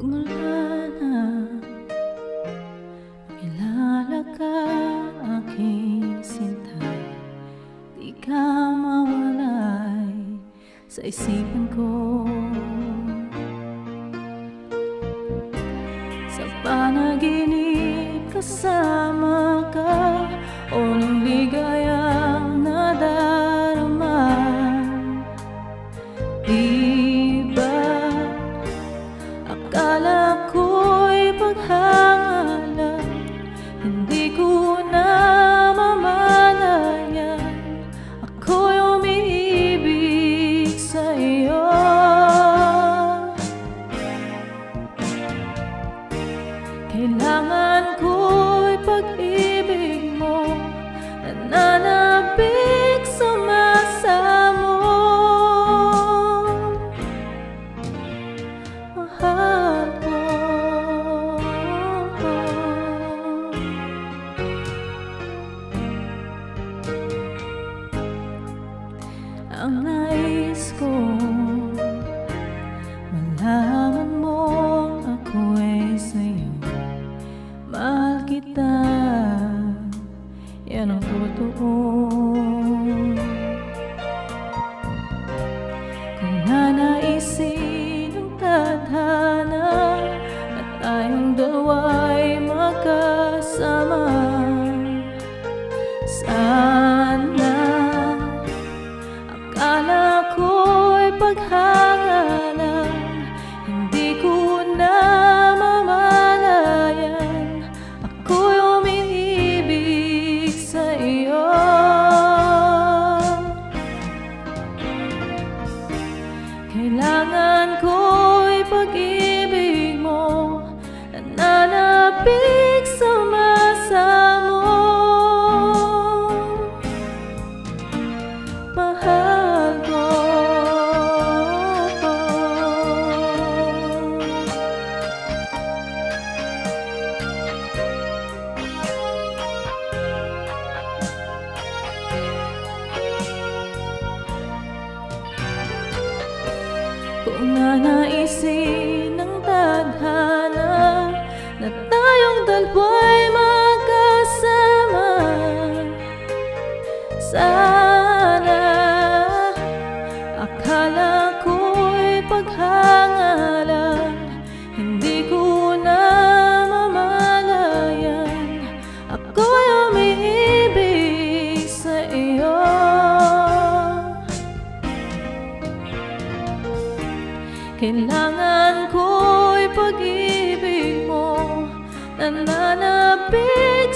Magmula na makilala ka, aking sinta, di ka mawalay sa isipan ko. Sa panaginip kasama ka, o ng ligayang nadarama, di ba akala ko'y paghangalan, hindi ko na mamalayan ako'y umiibig sa iyo. Kailangan ko'y pag-ibig mo, nananabik sa masa mo. Mahal ko, ang nais ko, malaman mo ako'y sa'yo. Mahal kita, yan ang totoo. Kung nanaisin ng tadhana at tayong dalawa'y magkasama, sana akala ko'y paghangalan, hindi ko na mamalayan ako'y umiibig sa iyo. Kailangan ko'y pag-ibig mo, nananabik sa masa mo. Mahal ko, kung nanaisin ng tadhana na tayong dalawa'y magkasama, sana akala ko'y paghangalan, hindi ko na mamalayan ako'y umiibig sa iyo. Kailangan ko'y pag-ibig mo, nananabik